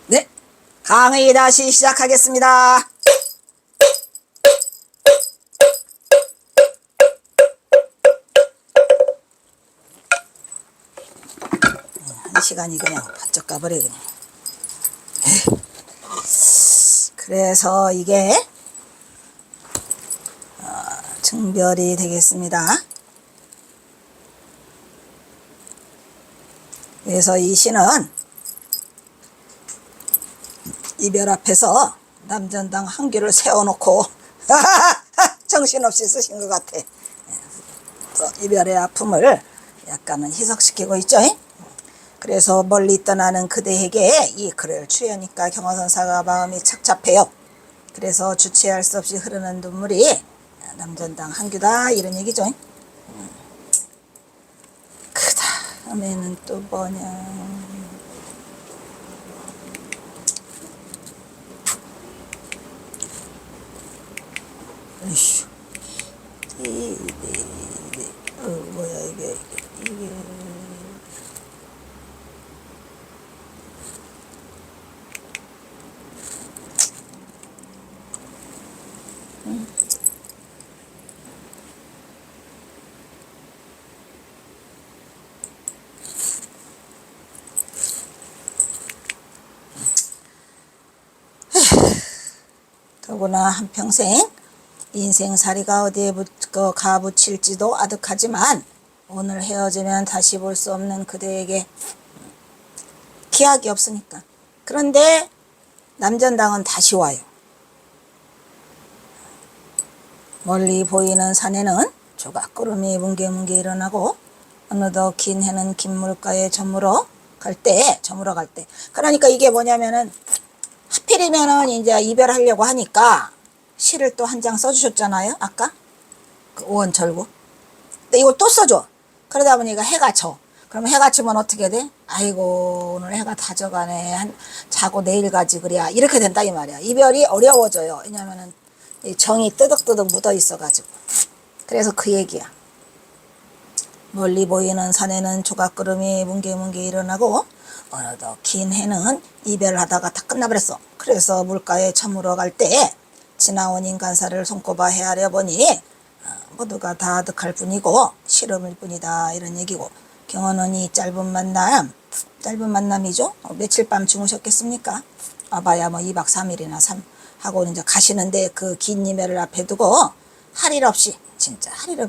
네, 강의 다시 시작하겠습니다. 한 시간이 그냥 바짝 가버려 그냥. 그래서 이게 증별이 되겠습니다. 그래서 이 시는 이별 앞에서 남전당 한 귀를 세워놓고 정신없이 쓰신 것 같아. 이별의 아픔을 약간은 희석시키고 있죠. 그래서 멀리 떠나는 그대에게 이 글을 추려니까 경화선사가 마음이 착잡해요. 그래서 주체할 수 없이 흐르는 눈물이 남전당 한 귀다 이런 얘기죠. 그 다음에는 또 뭐냐. 으쌰. 뭐야 이게. 더구나 한평생 인생살이가 어디에 가붙일지도 아득하지만 오늘 헤어지면 다시 볼 수 없는 그대에게 기약이 없으니까. 그런데 남전당은 다시 와요. 멀리 보이는 산에는 조각구름이 뭉게뭉게 일어나고 어느덧 긴 해는 긴 물가에 저물어 갈 때 그러니까 이게 뭐냐면은 하필이면은 이제 이별하려고 하니까 시를 또 한 장 써주셨잖아요. 아까 그 오원철구. 근데 이걸 또 써줘. 그러다 보니까 해가 져. 그러면 해가 지면 어떻게 돼? 아이고 오늘 해가 다 져가네. 자고 내일 가지 그래야 이렇게 된다 이 말이야. 이별이 어려워져요. 왜냐면은 정이 뜨덕뜨덕 묻어 있어가지고. 그래서 그 얘기야. 멀리 보이는 산에는 조각구름이 뭉게뭉게 일어나고 어느덧 긴 해는 이별하다가 다 끝나버렸어. 그래서 물가에 저물어 갈 때 지나온 인간사를 손꼽아 헤아려 보니 모두가 다 아득할 뿐이고 시름일 뿐이다 이런 얘기고. 경호는 이 짧은 만남이죠. 며칠 밤 주무셨겠습니까? 와봐야 뭐 2박 3일이나 하고 이제 가시는데 그 긴 이별을 앞에 두고 할 일 없이 진짜 할 일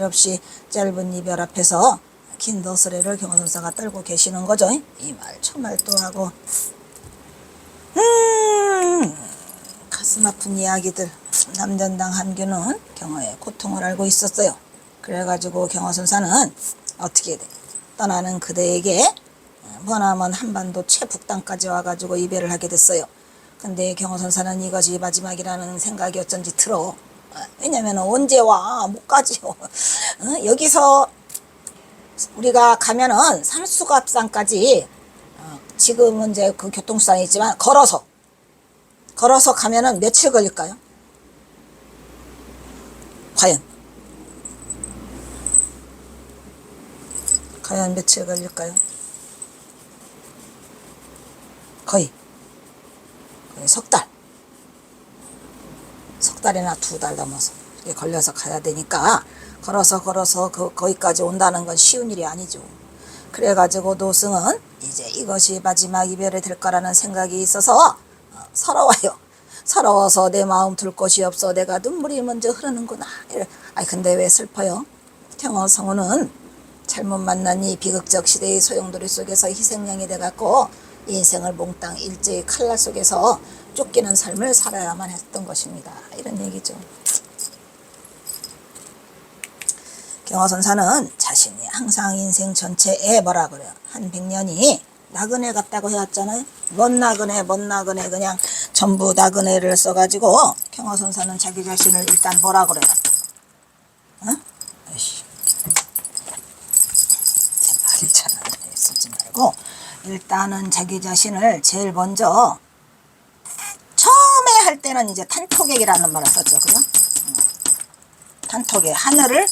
없이 짧은 이별 앞에서 긴 너스레를 경호선사가 떨고 계시는 거죠. 이 말 저 말 또 하고 가슴 아픈 이야기들. 남전당 한규는 경호의 고통을 알고 있었어요. 그래가지고 경호선사는 어떻게 돼? 떠나는 그대에게 머나먼 한반도 최북단까지 와가지고 이별을 하게 됐어요. 근데 경호선사는 이것이 마지막이라는 생각이 어쩐지 들어. 왜냐면 언제 와? 못 가지요. 여기서 우리가 가면은 산수갑산까지 지금은 이제 그 교통수단이 있지만 걸어서 가면은 며칠 걸릴까요? 과연 며칠 걸릴까요? 거의 석 달이나 2달 넘어서 이렇게 걸려서 가야 되니까 걸어서 거기까지 온다는 건 쉬운 일이 아니죠. 그래가지고 노승은 이제 이것이 마지막 이별이 될 거라는 생각이 있어서 서러워요. 서러워서 내 마음 둘 곳이 없어 내가 눈물이 먼저 흐르는구나. 근데 왜 슬퍼요? 경호성우는 잘못 만난 이 비극적 시대의 소용돌이 속에서 희생양이 돼갖고 인생을 몽땅 일제히 칼날 속에서 쫓기는 삶을 살아야만 했던 것입니다. 이런 얘기죠. 경화선사는 자신이 항상 인생 전체에 뭐라 그래요? 한 100년이 나그네 같다고 해왔잖아요. 먼 나그네 그냥 전부 나그네를 써가지고 경화선사는 자기 자신을 일단 뭐라 그래요? 생각이 잘 안 돼. 쓰지 말고 일단은 자기 자신을 제일 먼저 처음에 할 때는 이제 탄토객이라는 말을 썼죠. 그죠? 탄토객, 하늘을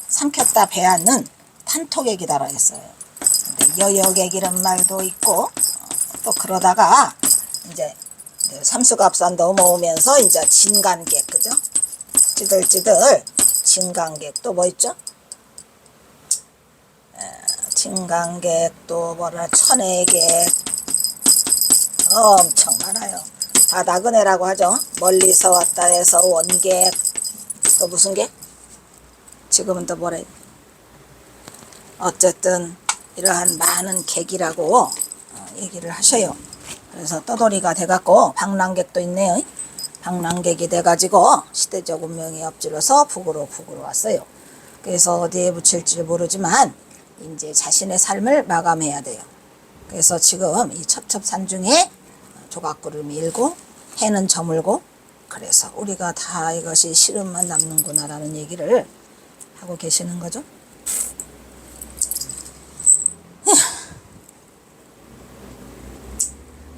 삼켰다 배앗는 탄토객이다라고 했어요. 근데 여여객 이런 말도 있고 또 그러다가 이제 삼수갑산 넘어오면서 이제 진간객, 그죠? 찌들찌들 진간객. 또 뭐 있죠? 진간객, 또 뭐라 천혜객, 엄청 많아요. 다 나그네라고 하죠. 멀리서 왔다 해서 원객. 또 무슨 객? 지금은 또 뭐래? 어쨌든 이러한 많은 객이라고 얘기를 하셔요. 그래서 떠돌이가 돼갖고 방랑객도 있네요. 방랑객이 돼가지고 시대적 운명이 엎질러서 북으로 왔어요. 그래서 어디에 붙일지 모르지만 이제 자신의 삶을 마감해야 돼요. 그래서 지금 이 첩첩산중에 조각구름이 일고 해는 저물고, 그래서 우리가 다 이것이 시름만 남는구나 라는 얘기를 하고 계시는 거죠.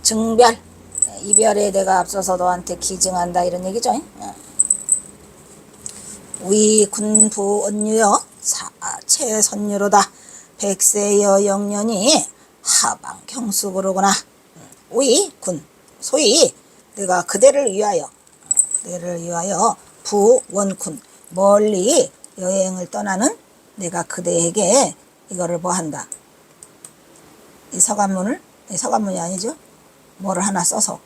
증별, 이별에 내가 앞서서 너한테 기증한다 이런 얘기죠. 위 군부 언유여 사체선유로다. 백세여 영년이 하방 경숙으로구나. 위 군, 소위 내가 그대를 위하여 부원군, 멀리 여행을 떠나는 내가 그대에게 이거를 뭐 한다. 이 서간문이 아니죠. 뭐를 하나 써서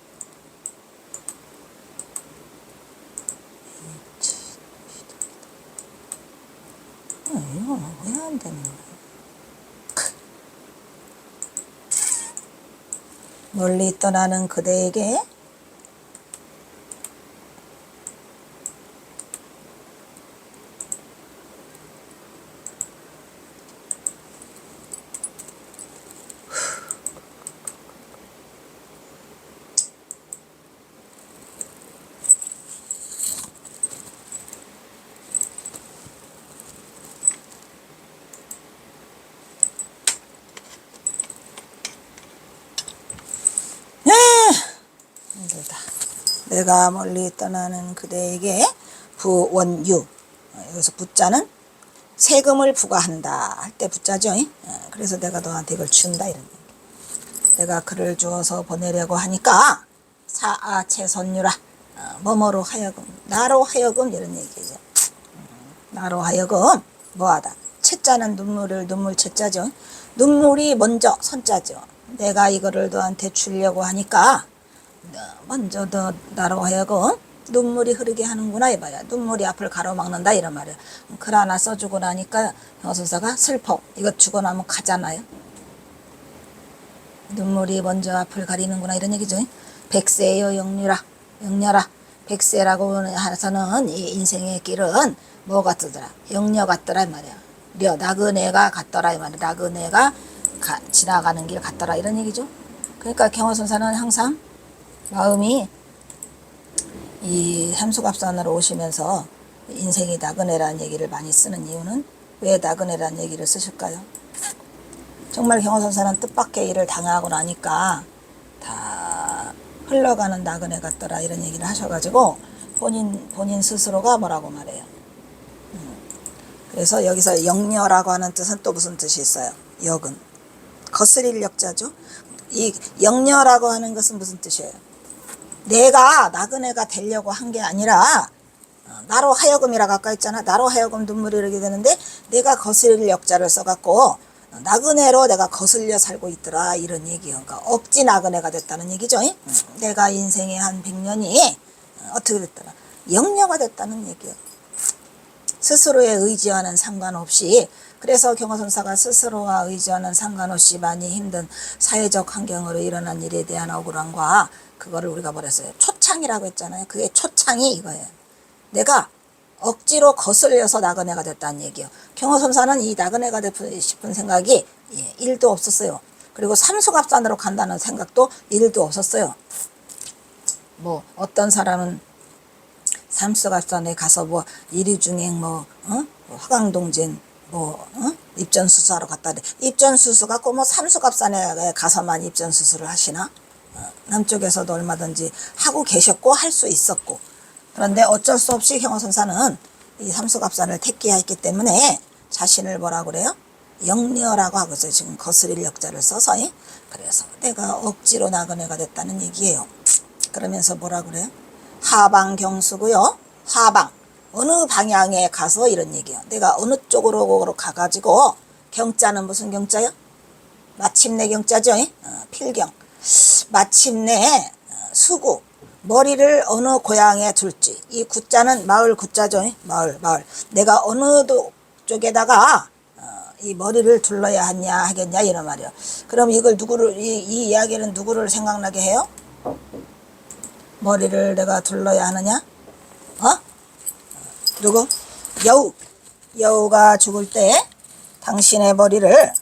이거 왜 안 되는 거야? 멀리 떠나는 그대에게 힘들다. 내가 멀리 떠나는 그대에게 부원유, 여기서 부자는 세금을 부과한다 할 때 부자죠. 그래서 내가 너한테 이걸 준다 이런 얘기. 내가 글을 주어서 보내려고 하니까 사아체선유라, 뭐뭐로 하여금, 나로 하여금 이런 얘기죠. 나로 하여금 뭐하다. 채자는 눈물 채자죠. 눈물이 먼저 선자죠. 내가 이거를 너한테 주려고 하니까 먼저 너 나로 하여금 눈물이 흐르게 하는구나 이봐야. 눈물이 앞을 가로막는다 이런 말이야. 글 하나 써주고 나니까 여서사가 슬퍼. 이거 주고 나면 가잖아요. 눈물이 먼저 앞을 가리는구나 이런 얘기죠. 백세여 영녀라. 백세라고 해서는 이 인생의 길은 뭐 같더라? 영녀 같더라 이 말이야. 나그네가 같더라 이 말이야. 나그네가 지나가는 길 같더라 이런 얘기죠. 그러니까 경허선사는 항상 마음이 이 삼수갑산으로 오시면서 인생이 나그네라는 얘기를 많이 쓰는 이유는 왜 나그네라는 얘기를 쓰실까요? 정말 경허선사는 뜻밖의 일을 당하고 나니까 다 흘러가는 나그네 같더라 이런 얘기를 하셔가지고 본인 스스로가 뭐라고 말해요. 그래서 여기서 영녀라고 하는 뜻은 또 무슨 뜻이 있어요? 역은 거스릴 역자죠. 이 영녀라고 하는 것은 무슨 뜻이에요? 내가 나그네가 되려고 한 게 아니라 나로 하여금이라고 아까 했잖아. 나로 하여금 눈물이 흐르게 되는데 내가 거스릴 역자를 써갖고 나그네로 내가 거슬려 살고 있더라 이런 얘기예요. 그러니까 억지 나그네가 됐다는 얘기죠. 내가 인생의 한 100년이 어떻게 됐더라? 영녀가 됐다는 얘기예요. 스스로의 의지와는 상관없이, 그래서 경허선사가 스스로와 의지와는 상관없이 많이 힘든 사회적 환경으로 일어난 일에 대한 억울함과 그거를 우리가 뭐랬어요? 초창이라고 했잖아요. 그게 초창이 이거예요. 내가 억지로 거슬려서 나그네가 됐다는 얘기예요. 경허선사는 이 나그네가 되고 싶은 생각이 1도 없었어요. 그리고 삼수갑산으로 간다는 생각도 1도 없었어요. 뭐 어떤 사람은 삼수갑산에 가서 뭐 이리중행 화강동진 입전수수하러 갔다 그래. 입전수수가 꼭 뭐 삼수갑산에 가서만 입전수수를 하시나? 남쪽에서도 얼마든지 하고 계셨고 할 수 있었고, 그런데 어쩔 수 없이 경허선사는 이 삼수갑산을 택기했기 때문에 자신을 뭐라 그래요? 영려라고 하고 있어요. 지금 거스릴 역자를 써서. 그래서 내가 억지로 나그네가 됐다는 얘기예요. 그러면서 뭐라 그래요? 하방경수고요. 하방. 어느 방향에 가서 이런 얘기예요. 내가 어느 쪽으로 가가지고 경자는 무슨 경자요? 마침내 경자죠. 필경. 마침내 수구. 머리를 어느 고향에 둘지. 이 구자는 마을 구자죠. 마을. 내가 어느 쪽에다가 이 머리를 둘러야 하겠냐 이런 말이요. 그럼 이걸 누구를 이 이야기는 누구를 생각나게 해요? 머리를 내가 둘러야 하느냐? 누구? 여우가 죽을 때 당신의 머리를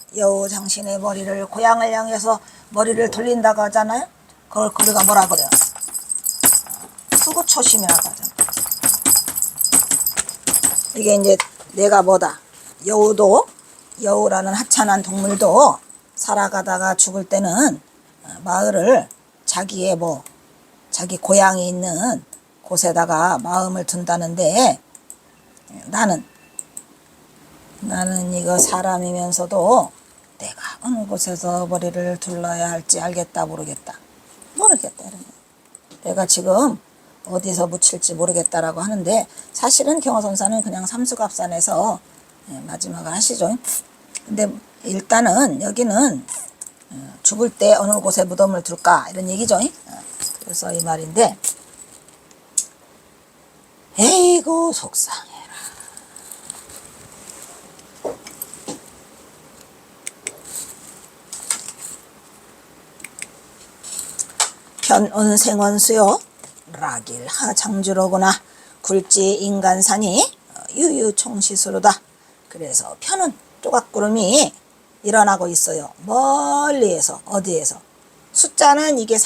고향을 향해서 머리를 돌린다고 하잖아요. 그걸 우리가 뭐라 그래요? 수구초심이라고 하잖아요. 이게 이제 내가 뭐다? 여우라는 하찮은 동물도 살아가다가 죽을 때는 마을을 자기 고향이 있는 곳에다가 마음을 둔다는데, 나는 이거 사람이면서도 내가 어느 곳에서 머리를 둘러야 할지 알겠다 모르겠다. 내가 지금 어디서 묻힐지 모르겠다라고 하는데, 사실은 경어선사는 그냥 삼수갑산에서 마지막을 하시죠. 근데 일단은 여기는 죽을 때 어느 곳에 무덤을 둘까 이런 얘기죠. 그래서 이 말인데, 에이구 속상해라. 편운생원수요 락일하 장주로구나. 굴지 인간산이 유유총시수로다. 그래서 편은 조각구름이 일어나고 있어요. 멀리에서. 어디에서? 숫자는 이게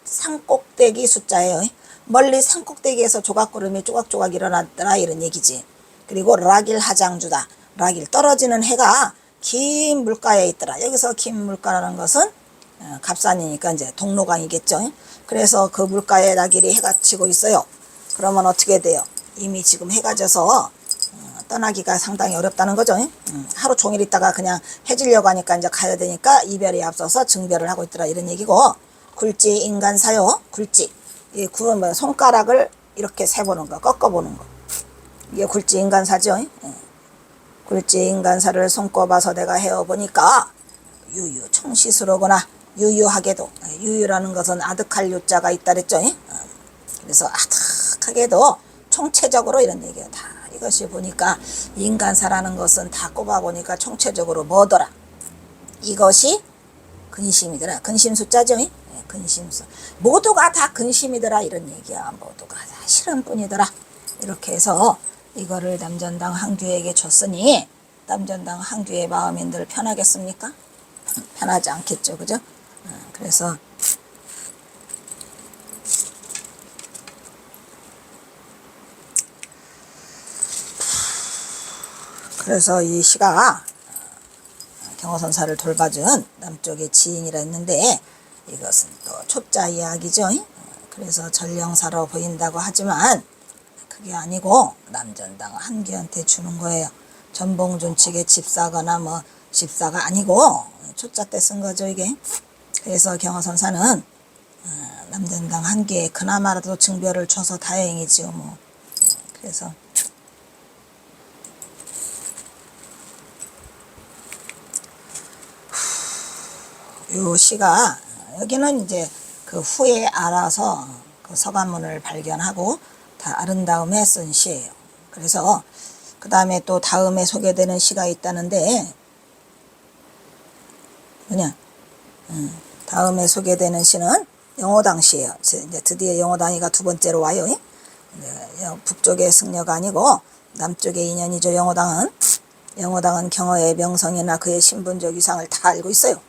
산꼭대기 숫자예요. 멀리 산꼭대기에서 조각구름이 조각조각 일어났더라 이런 얘기지. 그리고 락일 하장주다. 락일 떨어지는 해가 긴 물가에 있더라. 여기서 긴 물가라는 것은 갑산이니까 이제 동로강이겠죠. 그래서 그 물가에 락일이 해가 치고 있어요. 그러면 어떻게 돼요? 이미 지금 해가 져서 떠나기가 상당히 어렵다는 거죠. 하루 종일 있다가 그냥 해지려고 하니까 이제 가야 되니까 이별에 앞서서 증별을 하고 있더라 이런 얘기고, 굴지 인간사요. 굴지. 이 굴은 손가락을 이렇게 세보는 거, 꺾어보는 거. 이게 굴지 인간사죠. 굴지 인간사를 손꼽아서 내가 해어보니까 유유 청시스로구나. 유유하게도. 유유라는 것은 아득할 유자가 있다 그랬죠. 그래서 아득하게도 총체적으로 이런 얘기예요. 다 이것이 보니까 인간사라는 것은 다 꼽아보니까 총체적으로 뭐더라? 이것이 근심이더라. 근심 숫자죠. 근심수. 모두가 다 근심이더라 이런 얘기야. 모두가 다 실험뿐이더라. 이렇게 해서 이거를 남전당 항규에게 줬으니 남전당 항규의 마음이 늘 편하겠습니까? 편하지 않겠죠. 그죠? 그래서 이 시가 경어선사를 돌봐준 남쪽의 지인이라 했는데, 이것은 또 초자 이야기죠. 그래서 전령사로 보인다고 하지만 그게 아니고 남전당 한기한테 주는 거예요. 전봉준 측의 집사거나 집사가 아니고 초자 때 쓴 거죠 이게. 그래서 경어선사는 남전당 한기에 그나마라도 증별을 줘서 다행이지요. 그래서 요 시가 여기는 이제 그 후에 알아서 그 서간문을 발견하고 다 아른 다음에 쓴 시예요. 그래서 그 다음에 또 다음에 소개되는 시가 있다는데, 다음에 소개되는 시는 영호당 시예요. 이제 드디어 영호당이가 두 번째로 와요. 북쪽의 승려가 아니고 남쪽의 인연이죠. 영호당은 경어의 명성이나 그의 신분적 위상을 다 알고 있어요.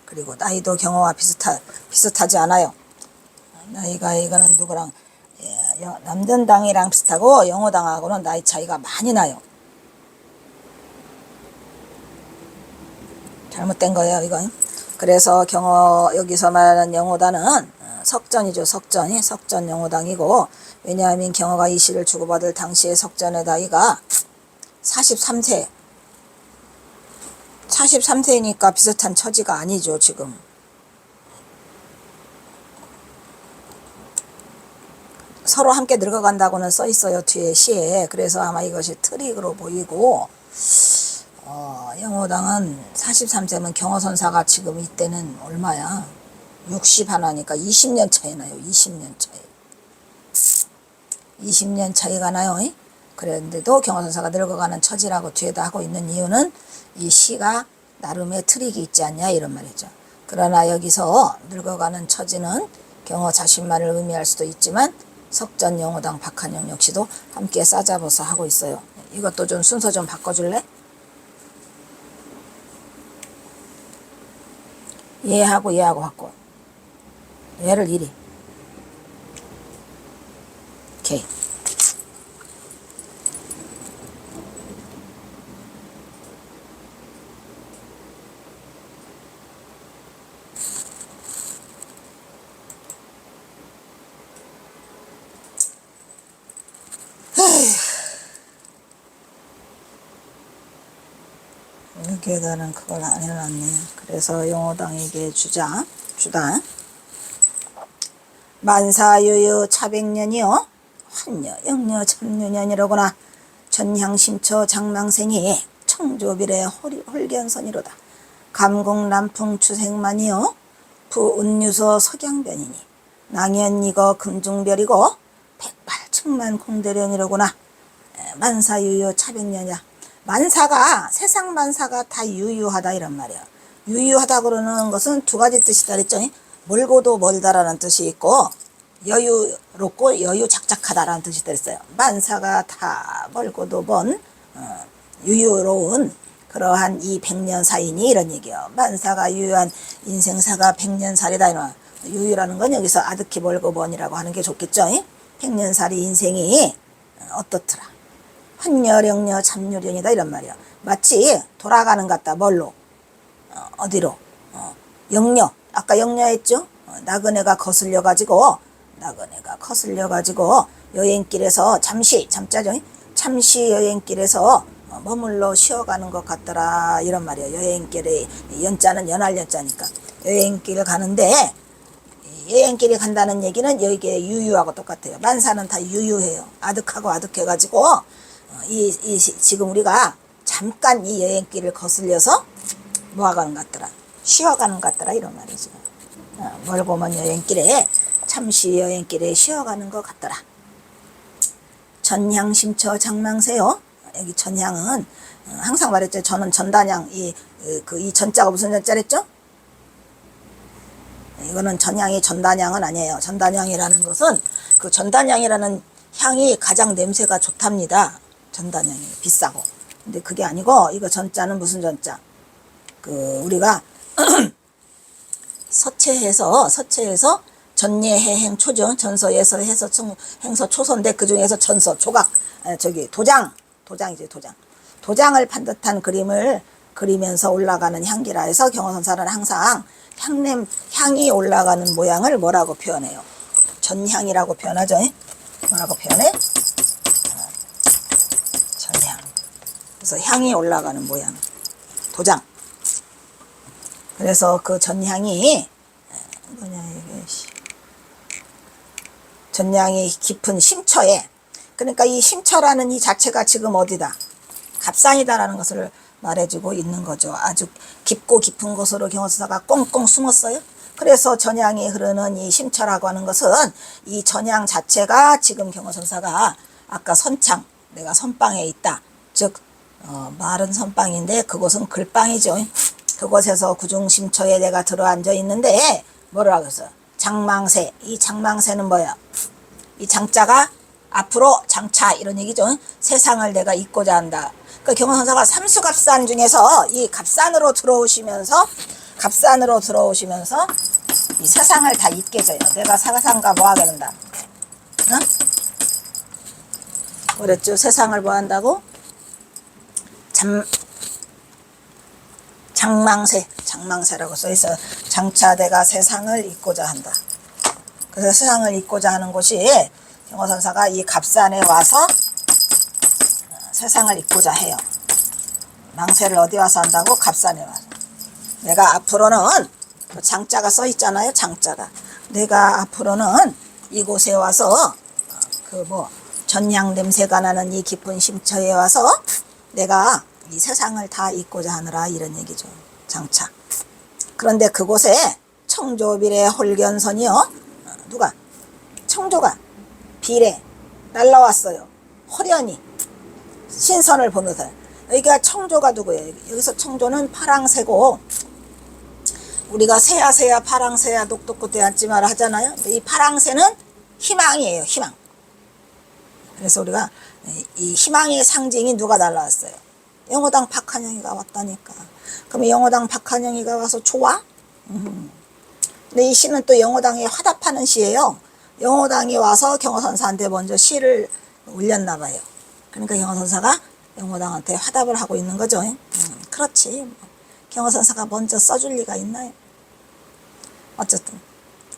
그리고 나이도 경어와 비슷하지 않아요. 나이가 이거는 누구랑 남전당이랑 비슷하고 영호당하고는 나이 차이가 많이 나요. 잘못된 거예요 이건. 그래서 여기서 말하는 영호당은 석전이죠. 석전 영호당이고, 왜냐하면 경어가 이 시를 주고받을 당시의 석전의 나이가 43세. 43세니까 비슷한 처지가 아니죠 지금. 서로 함께 늙어간다고는 써 있어요 뒤에 시에. 그래서 아마 이것이 트릭으로 보이고, 영호당은 43세면 경호선사가 지금 이때는 얼마야? 60 하나니까 20년 차이 나요. 20년 차이. 20년 차이가 나요. 그런데도 경호선사가 늙어가는 처지라고 뒤에다 하고 있는 이유는 이 시가 나름의 트릭이 있지 않냐 이런 말이죠. 그러나 여기서 늙어가는 처지는 경호 자신만을 의미할 수도 있지만 석전, 영호당, 박한영 역시도 함께 싸잡아서 하고 있어요. 이것도 좀 순서 좀 바꿔줄래? 얘하고 바꿔. 얘를 이리. 오케이. 여기에다는 그걸 안 해놨네. 그래서 영호당에게 주다. 만사유유 차백년이요 환여 영여 참유년이로구나. 전향심처 장망생이 청조비례 홀견선이로다. 감공남풍 추생만이요 부운유서 석양변이니 낭연이거 금중별이고 백발측만 공대련이로구나. 만사유유 차백년이야. 만사가 세상 만사가 다 유유하다 이런 말이야. 유유하다 그러는 것은 두 가지 뜻이다 그랬죠. 멀고도 멀다라는 뜻이 있고 여유롭고 여유작작하다라는 뜻이 있어요. 만사가 다 멀고도 먼 유유로운 그러한 이 백년사이니 이런 얘기요. 만사가 유유한 인생사가 백년살이다 이런. 유유라는 건 여기서 아득히 멀고 먼이라고 하는 게 좋겠죠. 백년살이 인생이 어떻더라. 환여령여 참유련이다 이런 말이야. 마치 돌아가는 것 같다. 뭘로? 어디로? 영여. 아까 영여했죠? 나그네가 거슬려가지고 여행길에서 잠시 잠자죠. 잠시 여행길에서 머물러 쉬어가는 것 같더라 이런 말이야. 여행길에 연자는 연할 연자니까 여행길 가는데 여행길에 간다는 얘기는 여기에 유유하고 똑같아요. 만사는 다 유유해요. 아득하고 아득해가지고 지금 우리가 잠깐 이 여행길을 거슬려서 뭐하가는 것 같더라. 쉬어가는 것 같더라 이런 말이죠. 멀고 먼 여행길에 잠시 여행길에 쉬어가는 것 같더라. 전향심처 장망세요. 여기 전향은 항상 말했죠. 저는 전단향 이 전자가 무슨 전자랬죠? 이거는 전향이 전단향은 아니에요. 전단향이라는 것은 그 전단향이라는 향이 가장 냄새가 좋답니다. 전단향이 비싸고. 근데 그게 아니고 이거 전자는 무슨 전자? 우리가 서체해서 전예해행 초죠. 전서예서 해서 행서 초서인데 그 중에서 전서 조각 도장이지 도장. 도장을 판 듯한 그림을 그리면서 올라가는 향기라 해서 경호선사는 항상 향이 올라가는 모양을 뭐라고 표현해요? 전향이라고 표현하죠. 뭐라고 표현해? 전향. 그래서 향이 올라가는 모양. 도장. 그래서 그 전향이 전향이 깊은 심처에, 그러니까 이 심처라는 이 자체가 지금 어디다? 갑산이다라는 것을 말해주고 있는 거죠. 아주 깊고 깊은 곳으로 경호선사가 꽁꽁 숨었어요. 그래서 전향이 흐르는 이 심처라고 하는 것은 이 전향 자체가 지금 경호선사가 아까 선창, 내가 선방에 있다. 즉 마른 선방인데 그곳은 글방이죠. 그곳에서 구중심처에 내가 들어앉아 있는데 뭐라고 했어? 장망세. 이 장망세는 뭐야? 이 장자가 앞으로 장차 이런 얘기죠. 세상을 내가 잊고자 한다. 그러니까 경호선사가 삼수갑산 중에서 이 갑산으로 들어오시면서 이 세상을 다 잊게 돼요. 내가 세상과 뭐 하게 된다. 응? 그랬죠. 세상을 뭐 한다고? 장망세라고 써있어. 장차 내가 세상을 잊고자 한다. 그래서 세상을 잊고자 하는 곳이 경호선사가 이 갑산에 와서 세상을 잊고자 해요. 망세를 어디 와서 한다고? 갑산에 와서. 내가 앞으로는 장자가 써 있잖아요. 장자가. 내가 앞으로는 이곳에 와서 전향 냄새가 나는 이 깊은 심처에 와서 내가 이 세상을 다 잊고자 하느라 이런 얘기죠. 장차. 그런데 그곳에 청조비례 홀견선이요. 누가? 청조가 비례 날라왔어요. 호련히 신선을 보는 사람. 여기가 청조가 누구예요? 여기서 청조는 파랑새고, 우리가 새야 파랑새야 똑똑똑 앉지 마라 하잖아요. 이 파랑새는 희망이에요. 희망. 그래서 우리가 이 희망의 상징이 누가 날라왔어요? 영호당 박한영이가 왔다니까. 그럼 영호당 박한영이가 와서 좋아? 근데 이 시는 또 영호당에 화답하는 시예요. 영호당이 와서 경호선사한테 먼저 시를 올렸나 봐요. 그러니까 경호선사가 영호당한테 화답을 하고 있는 거죠. 그렇지. 경호선사가 먼저 써줄 리가 있나요? 어쨌든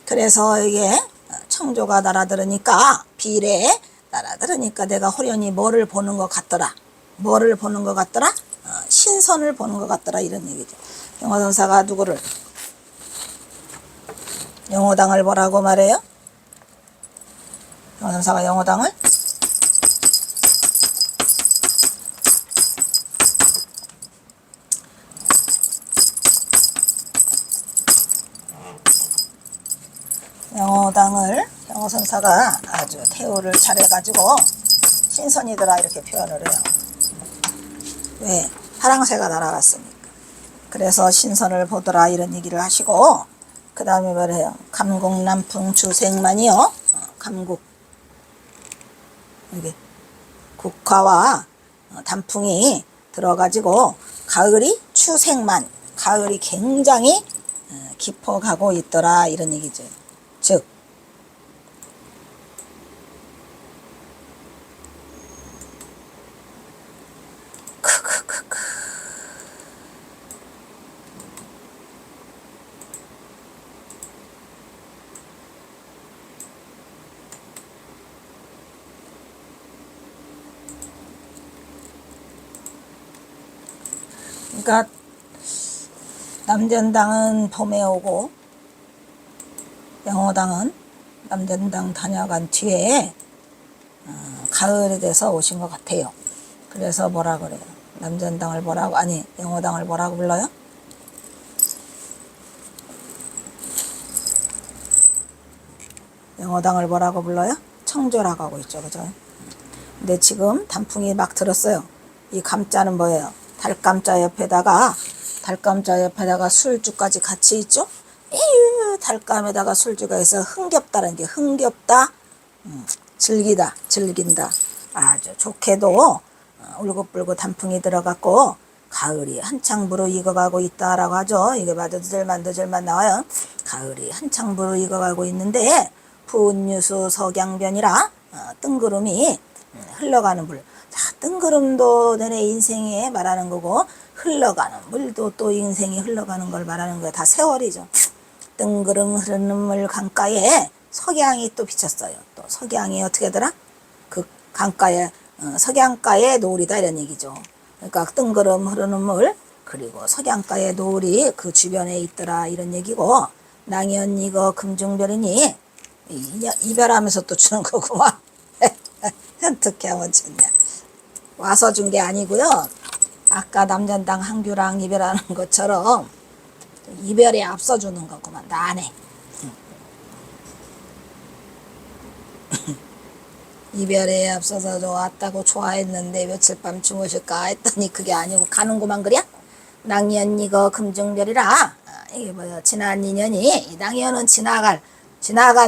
그래서 이게 청조가 날아들으니까, 비례 날아들으니까 내가 호련히 뭐를 보는 것 같더라. 뭐를 보는 것 같더라? 신선을 보는 것 같더라, 이런 얘기죠. 경호선사가 누구를? 영호당을 뭐라고 말해요? 경호선사가 영호당을 경호선사가 아주 태우를 잘해가지고 신선이더라 이렇게 표현을 해요. 왜? 파랑새가 날아갔으니까. 그래서 신선을 보더라 이런 얘기를 하시고, 그 다음에 뭐래요? 감국 남풍 주생만이요. 감국, 이게 국화와 단풍이 들어가지고 가을이 추생만, 가을이 굉장히 깊어가고 있더라 이런 얘기죠. 즉 그러니까 남전당은 봄에 오고 영호당은 남전당 다녀간 뒤에 가을에 돼서 오신 것 같아요. 그래서 뭐라 그래요? 남전당을 뭐라고, 아니 영호당을 뭐라고 불러요? 영호당을 뭐라고 불러요? 청조라고 하고 있죠. 그죠? 근데 지금 단풍이 막 들었어요. 이 감자는 뭐예요? 달감자 옆에다가 술주까지 같이 있죠? 에휴, 달감에다가 술주가 있어. 흥겹다라는 게, 흥겹다, 즐긴다. 아주 좋게도 울긋불긋 단풍이 들어갔고 가을이 한창 무르익어가고 있다라고 하죠. 이게 늦을만 나와요. 가을이 한창 무르익어가고 있는데 푸은유수 석양변이라 뜬구름이 흘러가는 물. 자, 뜬구름도 내 인생에 말하는 거고, 흘러가는 물도 또 인생이 흘러가는 걸 말하는 거예요. 다 세월이죠. 뜬구름 흐르는 물 강가에 석양이 또 비쳤어요. 또 석양이 어떻게 하더라? 그 강가에 석양가에 노을이다 이런 얘기죠. 그러니까 뜬구름 흐르는 물, 그리고 석양가에 노을이 그 주변에 있더라 이런 얘기고, 낭연 이거 금중별이니 이별하면서 또 주는 거구만. 어떻게 하면 좋냐. 와서 준 게 아니고요. 아까 남전당 한규랑 이별하는 것처럼 이별에 앞서 주는 거구만. 나네. 이별에 앞서서 왔다고 좋아했는데 며칠 밤 주무실까 했더니 그게 아니고 가는구만. 그래? 낭연 이거 금중별이라. 이게 뭐야? 지난 인연이, 낭연은 지나간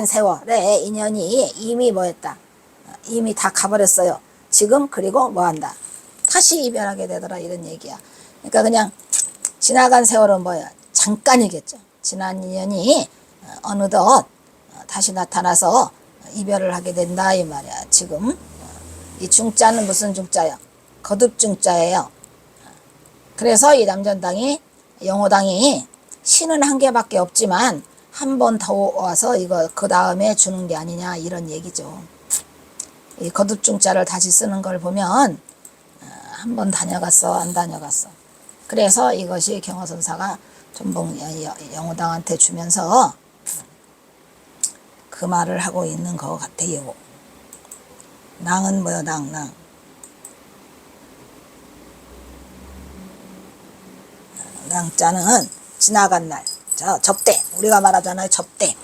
세월에 인연이 이미 뭐였다? 이미 다 가버렸어요. 지금 그리고 뭐한다? 다시 이별하게 되더라 이런 얘기야. 그러니까 그냥 지나간 세월은 뭐야? 잠깐이겠죠. 지난 인연이 어느덧 다시 나타나서 이별을 하게 된다 이 말이야. 지금 이 중자는 무슨 중자야? 거듭중자예요. 그래서 이 남전당이, 영호당이 신은 한 개밖에 없지만 한 번 더 와서 이거 그 다음에 주는 게 아니냐 이런 얘기죠. 이 거듭중자를 다시 쓰는 걸 보면 한 번 다녀갔어, 안 다녀갔어. 그래서 이것이 경허선사가 전봉 영호당한테 주면서 그 말을 하고 있는 것 같아요. 낭은 뭐야, 낭. 낭자는 지나간 날, 접대. 우리가 말하잖아요, 접대.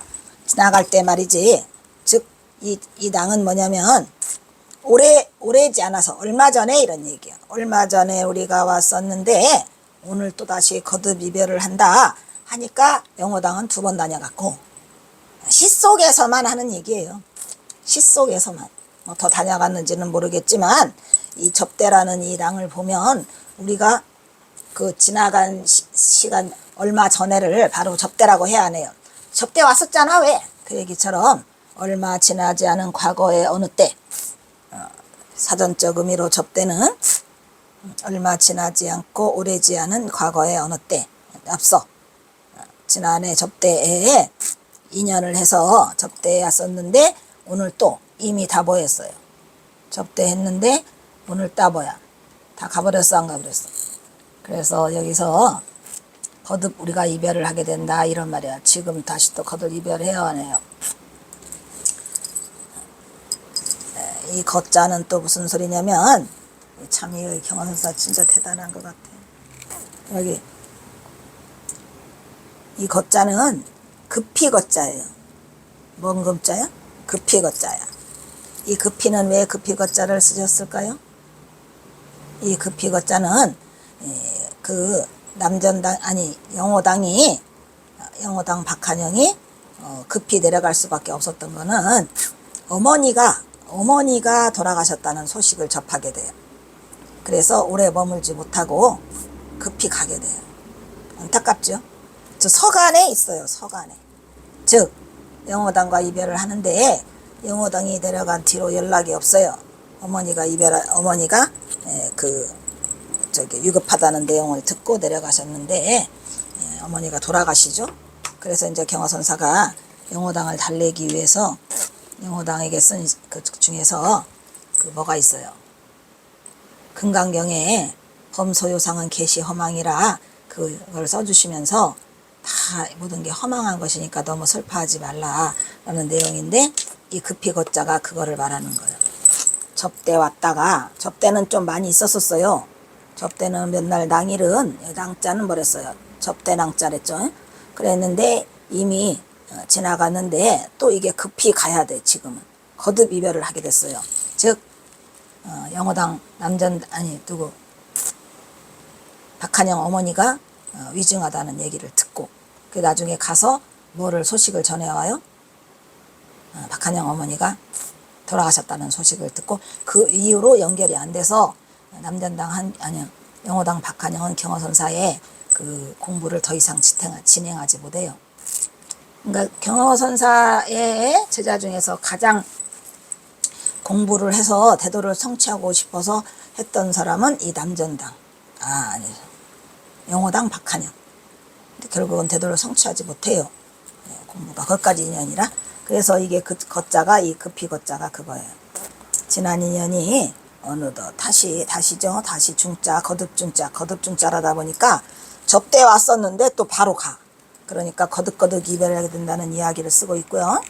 지나갈 때 말이지. 즉, 이 낭은 뭐냐면, 오래지 않아서, 얼마 전에 이런 얘기야. 얼마 전에 우리가 왔었는데, 오늘 또 다시 거듭 이별을 한다 하니까, 영호당은 2번 다녀갔고, 시 속에서만 하는 얘기예요. 시 속에서만. 뭐 더 다녀갔는지는 모르겠지만, 이 접대라는 이 낭을 보면, 우리가 그 지나간 시간 얼마 전에를 바로 접대라고 해야 하네요. 접대 왔었잖아, 왜? 그 얘기처럼 얼마 지나지 않은 과거의 어느 때, 사전적 의미로 접대는 얼마 지나지 않고 오래지 않은 과거의 어느 때, 앞서 지난해 접대에 인연을 해서 접대에 왔었는데 오늘 또 이미 다 보였어요. 접대했는데 오늘 따보야. 다 가버렸어, 안 가버렸어? 그래서 여기서 거듭 우리가 이별을 하게 된다 이런 말이야. 지금 다시 또 거듭 이별해야 하네요. 이 거자는 또 무슨 소리냐면, 참 이 경허선사 진짜 대단한 것 같아. 여기 이 거자는 급히 거자예요. 뭔 금자야? 급히 거자야. 이 급히는 왜 급히 거자를 쓰셨을까요? 이 급히 거자는 그 남전당 아니 영호당 박한영이 급히 내려갈 수밖에 없었던 거는 어머니가 돌아가셨다는 소식을 접하게 돼요. 그래서 오래 머물지 못하고 급히 가게 돼요. 안타깝죠? 저 서간에 있어요. 서간에. 즉 영호당과 이별을 하는데 영호당이 내려간 뒤로 연락이 없어요. 어머니가 위급하다는 내용을 듣고 내려가셨는데 어머니가 돌아가시죠. 그래서 이제 경허선사가 영호당을 달래기 위해서 영호당에게 쓴 그 중에서 그 뭐가 있어요. 금강경에 범소요상은 계시 허망이라 그걸 써주시면서 다 모든 게 허망한 것이니까 너무 슬퍼하지 말라라는 내용인데, 이 급히 거자가 그거를 말하는 거예요. 접대 왔다가, 접대는 좀 많이 있었어요. 접대는 몇 날 당일은 낭자는 버렸어요. 접대 낭자랬죠. 그랬는데 이미 지나갔는데 또 이게 급히 가야 돼. 지금은 거듭 이별을 하게 됐어요. 즉 영호당 박한영 어머니가 위중하다는 얘기를 듣고, 그 나중에 가서 뭐를 소식을 전해와요? 박한영 어머니가 돌아가셨다는 소식을 듣고, 그 이후로 연결이 안 돼서 영호당 박한영은 경허선사의 그 공부를 더 이상 진행하지 못해요. 그러니까 경허선사의 제자 중에서 가장 공부를 해서 대도를 성취하고 싶어서 했던 사람은 이 영호당 박한영. 근데 결국은 대도를 성취하지 못해요. 공부가 거기까지 인연이라. 그래서 이게 그 거자가, 이 급히 거자가 그거예요. 지난 인연이 어느덧 다시죠. 다시 중자, 거듭 중자라다 보니까 접대 왔었는데 또 바로 가. 그러니까 거듭 이별을 하게 된다는 이야기를 쓰고 있고요.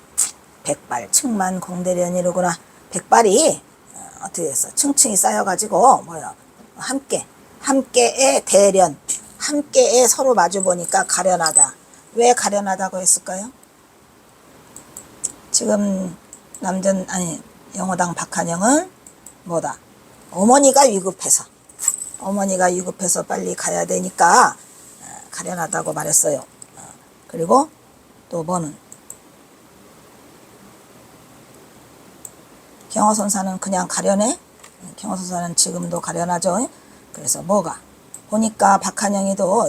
백발 층만 공대련이로구나. 백발이 어떻게 됐어? 층층이 쌓여가지고 함께의 대련, 함께의 서로 마주 보니까 가련하다. 왜 가련하다고 했을까요? 지금 영호당 박한영은 뭐다? 어머니가 위급해서 빨리 가야 되니까 가련하다고 말했어요. 그리고 또 뭐는 경허선사는 그냥 가련해? 경허선사는 지금도 가련하죠. 그래서 뭐가? 보니까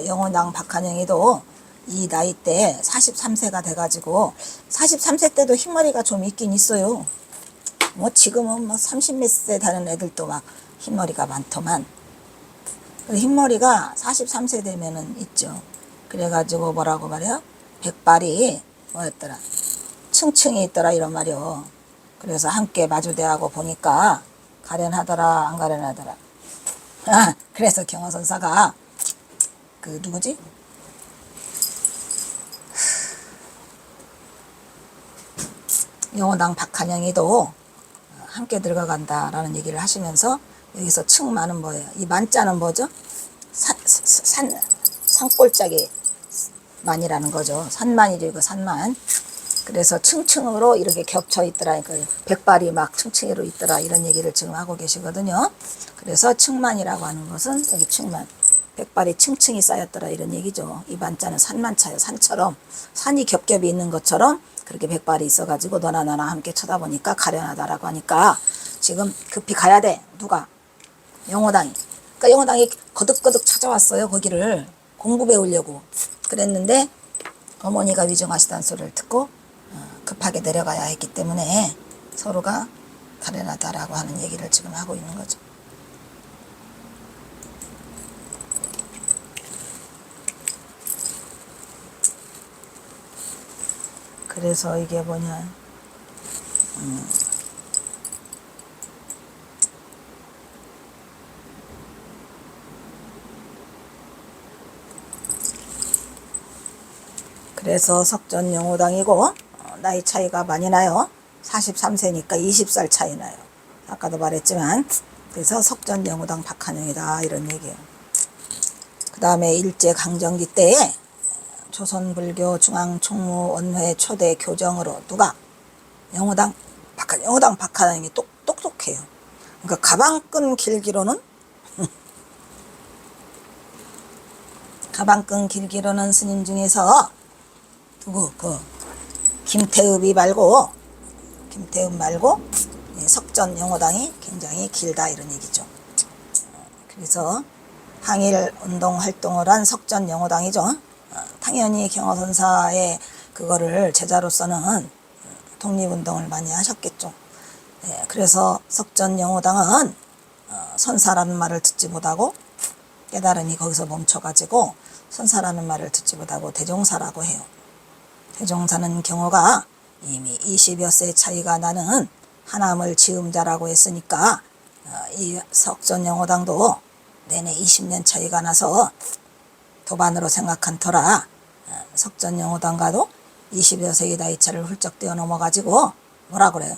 영호당 박한영이도 이 나이 때 43세가 돼가지고 43세 때도 흰머리가 좀 있긴 있어요. 뭐 지금은 30몇 세 되는 애들도 막 흰머리가 많더만. 흰머리가 43세 되면은 있죠. 그래가지고 뭐라고 말해요? 백발이 뭐였더라? 층층이 있더라 이런 말이요. 그래서 함께 마주대하고 보니까 가련하더라 안 가련하더라? 그래서 경화선사가 그 누구지? 영호당 박한영이도 함께 들어간다라는 얘기를 하시면서 여기서 층만은 뭐예요? 이 만자는 뭐죠? 산골짜기 만이라는 거죠. 산만이죠, 이거 산만. 그래서 층층으로 이렇게 겹쳐 있더라. 그러니까 백발이 막 층층이로 있더라. 이런 얘기를 지금 하고 계시거든요. 그래서 층만이라고 하는 것은 여기 층만. 백발이 층층이 쌓였더라. 이런 얘기죠. 이 만자는 산만차예요. 산처럼. 산이 겹겹이 있는 것처럼 그렇게 백발이 있어가지고 너나 나나 함께 쳐다보니까 가련하다라고 하니까 지금 급히 가야 돼. 누가? 영호당이. 그러니까 영호당이 거듭거듭 찾아왔어요. 거기를 공부 배우려고. 그랬는데 어머니가 위중하시다는 소리를 듣고 급하게 내려가야 했기 때문에 서로가 가련하다라고 하는 얘기를 지금 하고 있는 거죠. 그래서 이게 뭐냐, 그래서 석전영호당이고 나이 차이가 많이 나요. 43세니까 20살 차이 나요. 아까도 말했지만. 그래서 석전영호당 박한영이다 이런 얘기예요. 그 다음에 일제강점기 때에 조선불교 중앙총무원회 초대 교정으로 누가? 영호당 박한영이 똑똑해요. 그러니까 가방끈 길기로는 가방끈 길기로는 스님 중에서 누구? 김태읍 말고 석전영호당이 굉장히 길다 이런 얘기죠. 그래서 항일운동 활동을 한 석전영호당이죠. 당연히 경화선사의 그거를 제자로서는 독립운동을 많이 하셨겠죠. 그래서 석전영호당은 선사라는 말을 듣지 못하고 깨달음이 거기서 멈춰가지고 선사라는 말을 듣지 못하고 대종사라고 해요. 대종사는 경호가 이미 20여 세 차이가 나는 하남을 지음자라고 했으니까 이 석전영호당도 내내 20년 차이가 나서 도반으로 생각한 터라 석전영호당과도 20여 세기 나이 차를 훌쩍 뛰어 넘어가지고 뭐라 그래요?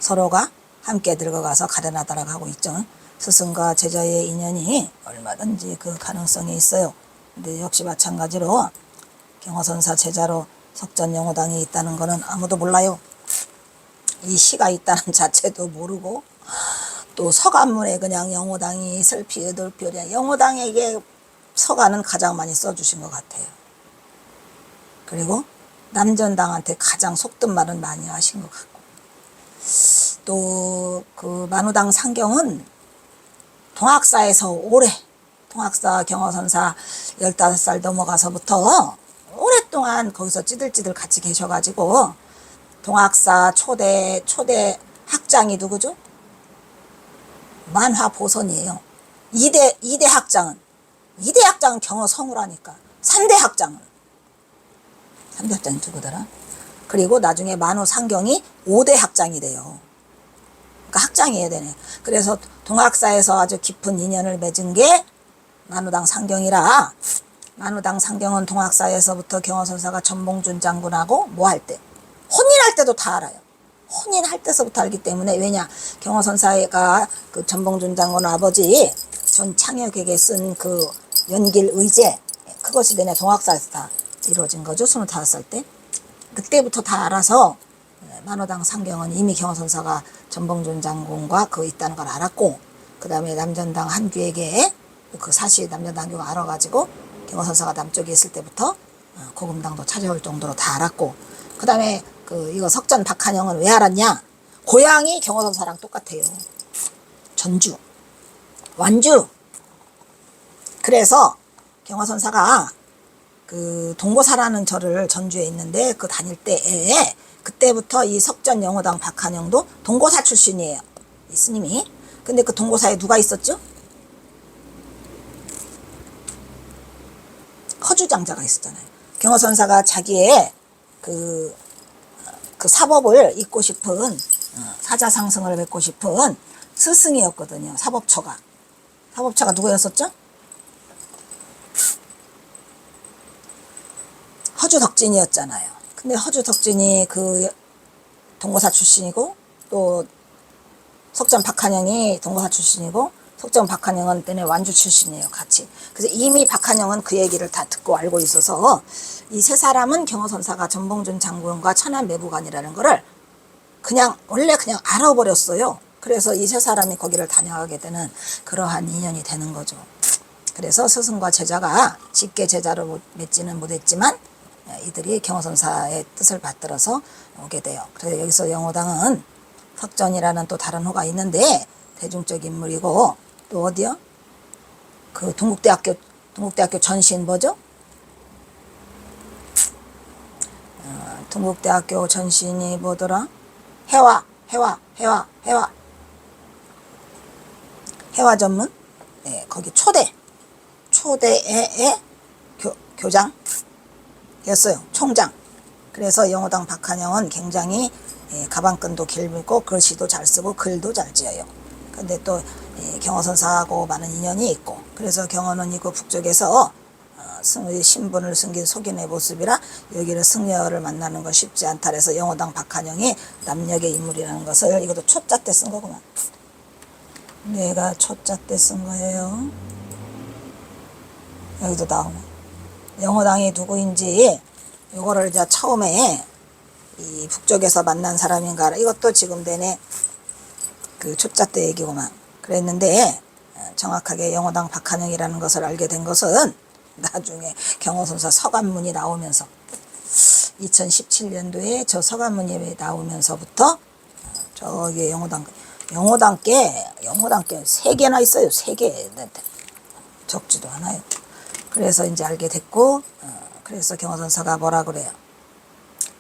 서로가 함께 늙어가서 가련하다라고 하고 있죠. 스승과 제자의 인연이 얼마든지 그 가능성이 있어요. 근데 역시 마찬가지로 경화선사 제자로 석전영호당이 있다는 거는 아무도 몰라요. 이 시가 있다는 자체도 모르고 또 서간문에 그냥 영호당이 슬피우들피우랴 영호당에게 서간은 가장 많이 써주신 것 같아요. 그리고 남전당한테 가장 속된 말은 많이 하신 것 같고 또 그 만우당 상경은 동학사에서 동학사 경화선사 15살 넘어가서부터 오랫동안 거기서 찌들찌들 같이 계셔가지고 동학사 초대 학장이 누구죠? 만화보선이에요. 2대 학장은 경허성우라니까. 3대 학장은 누구더라? 그리고 나중에 만우상경이 5대 학장이 돼요. 그러니까 학장이어야 되네. 그래서 동학사에서 아주 깊은 인연을 맺은 게 만우당 상경이라 만우당 상경은 동학사에서부터 경허선사가 전봉준 장군하고 뭐 할 때? 혼인할 때도 다 알아요. 혼인할 때서부터 알기 때문에 왜냐? 경허선사가 그 전봉준 장군 아버지 전 창혁에게 쓴 그 연길 의제 그것이 내내 동학사에서 다 이루어진 거죠. 25살 때. 그때부터 다 알아서 만호당 상경은 이미 경허선사가 전봉준 장군과 그 있다는 걸 알았고 그 다음에 남전당 한규에게 그 사실 남전당 한규가 알아가지고 경허선사가 남쪽에 있을 때부터 고금당도 찾아올 정도로 다 알았고 그 다음에 이거 석전 박한영은 왜 알았냐? 고향이 경허선사랑 똑같아요. 전주, 완주. 그래서 경허선사가 그 동고사라는 절을 전주에 있는데 그 다닐 때에 그때부터 이 석전영호당 박한영도 동고사 출신이에요. 이 스님이. 근데 그 동고사에 누가 있었죠? 허주장자가 있었잖아요. 경허선사가 자기의 그 사법을 잇고 싶은 사자상승을 맺고 싶은 스승이었거든요. 사법처가. 사법처가 누구였었죠? 허주덕진이었잖아요. 근데 허주덕진이 그 동고사 출신이고, 또 석전 박한영이 동고사 출신이고, 석전 박한영은 때문에 완주 출신이에요. 같이. 그래서 이미 박한영은 그 얘기를 다 듣고 알고 있어서 이 세 사람은 경호선사가 전봉준 장군과 천안 매부관이라는 거를 그냥 원래 그냥 알아버렸어요. 그래서 이 세 사람이 거기를 다녀가게 되는 그러한 인연이 되는 거죠. 그래서 스승과 제자가 직계 제자로 맺지는 못했지만 이들이 경호선사의 뜻을 받들어서 오게 돼요. 그래서 여기서 영호당은 석전이라는 또 다른 호가 있는데 대중적 인물이고, 또 어디요? 그 동국대학교 전신 뭐죠? 동국대학교 전신이 뭐더라? 해화 전문? 네, 거기 초대의 교장 였어요. 총장. 그래서 영호당 박한영은 굉장히 가방끈도 길고 글씨도 잘 쓰고 글도 잘 지어요. 근데 또 경호선사하고 많은 인연이 있고, 그래서 경호는 이거 북쪽에서 신분을 숨긴 속인의 모습이라 여기를 승려를 만나는 건 쉽지 않다. 그래서 영호당 박한영이 남녘의 인물이라는 것을, 이것도 초자 때 쓴 거구만. 내가 초자 때 쓴 거예요. 여기도 나오네. 영호당이 누구인지 요거를 이제 처음에 이 북쪽에서 만난 사람인가, 이것도 지금 내내 그 초자 때 얘기구만. 그랬는데 정확하게 영호당 박한영이라는 것을 알게 된 것은 나중에 경호선사 서간문이 나오면서 2017년도에 저 서간문이 나오면서부터 저기 영호당께 3개나 있어요. 3개. 적지도 않아요. 그래서 이제 알게 됐고, 그래서 경호선사가 뭐라 그래요?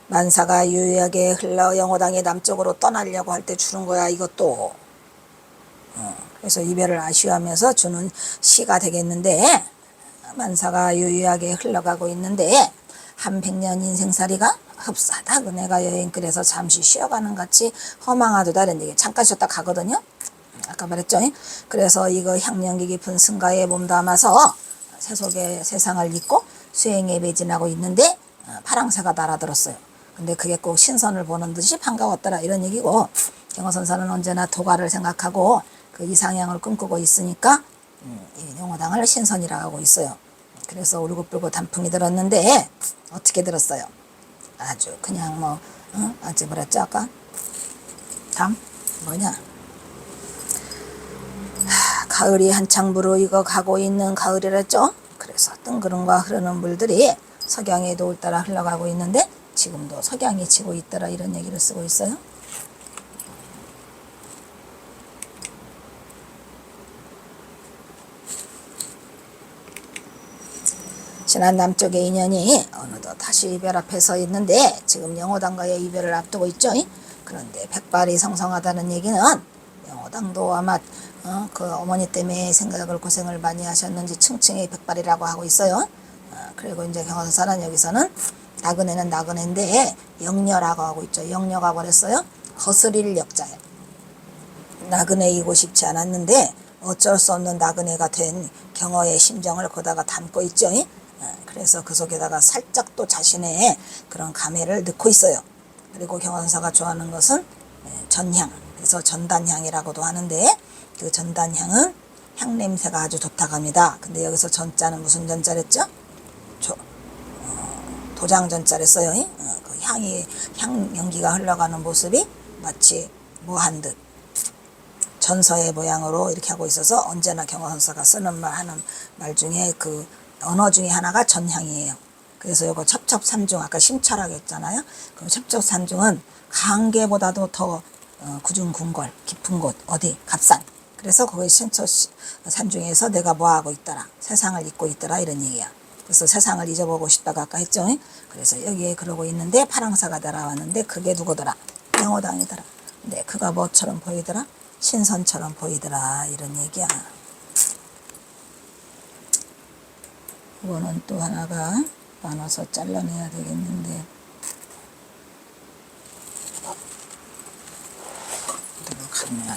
만사가 유유하게 흘러 영호당이 남쪽으로 떠나려고 할 때 주는 거야, 이것도. 그래서 이별을 아쉬워하면서 주는 시가 되겠는데, 만사가 유유하게 흘러가고 있는데 한 100년 인생살이가 흡사다. 그네가 여행길에서 잠시 쉬어가는 같이 허망하도다. 이런 얘기. 잠깐 쉬었다 가거든요. 아까 말했죠. 그래서 이거 향연기 깊은 승가에 몸담아서 세속의 세상을 잊고 수행에 매진하고 있는데 파랑새가 날아들었어요. 근데 그게 꼭 신선을 보는 듯이 반가웠더라, 이런 얘기고, 경호선사는 언제나 도가를 생각하고 그 이상향을 꿈꾸고 있으니까 이 영호당을 신선이라고 하고 있어요. 그래서 울고불고 단풍이 들었는데 어떻게 들었어요? 아주 그냥 뭐 아직 뭐랬죠 아까? 뭐냐? 가을이 한창 무르익어 가고 있는 가을이랬죠? 그래서 뜬구름과 흐르는 물들이 석양의 노을 따라 흘러가고 있는데 지금도 석양이 지고 있더라, 이런 얘기를 쓰고 있어요. 지난 남쪽의 인연이 어느덧 다시 이별 앞에 서 있는데 지금 영호당과의 이별을 앞두고 있죠. 그런데 백발이 성성하다는 얘기는 영호당도 아마 그 어머니 때문에 생각을 고생을 많이 하셨는지 층층이 백발이라고 하고 있어요. 그리고 이제 경호선사는 여기서는 나그네는 나그네인데 영녀라고 하고 있죠. 영녀가 그랬어요. 거스릴 역자예요. 나그네이고 싶지 않았는데 어쩔 수 없는 나그네가 된 경호의 심정을 거다가 담고 있죠. 그래서 그 속에다가 살짝 또 자신의 그런 감회를 넣고 있어요. 그리고 경호선사가 좋아하는 것은 전향, 그래서 전단향이라고도 하는데 그 전단향은 향 냄새가 아주 좋다고 합니다. 근데 여기서 전자는 무슨 전자랬죠? 도장전자를 써요. 그 향 연기가 흘러가는 모습이 마치 뭐한 듯 전서의 모양으로 이렇게 하고 있어서 언제나 경호선사가 쓰는 말, 하는 말 중에 그 언어 중에 하나가 전향이에요. 그래서 이거 첩첩산중, 아까 심철하게 했잖아요. 그럼 첩첩산중은 강계보다도 더 구중궁궐, 깊은 곳, 어디? 갑산. 그래서 거기 심철산중에서 내가 뭐하고 있더라, 세상을 잊고 있더라, 이런 얘기야. 그래서 세상을 잊어보고 싶다고 아까 했죠. 그래서 여기에 그러고 있는데 파랑사가 날아왔는데 그게 누구더라? 영호당이더라. 근데 그가 뭐처럼 보이더라? 신선처럼 보이더라, 이런 얘기야. 이거는 또 하나가 나눠서 잘라내야 되겠는데 누가 갔냐.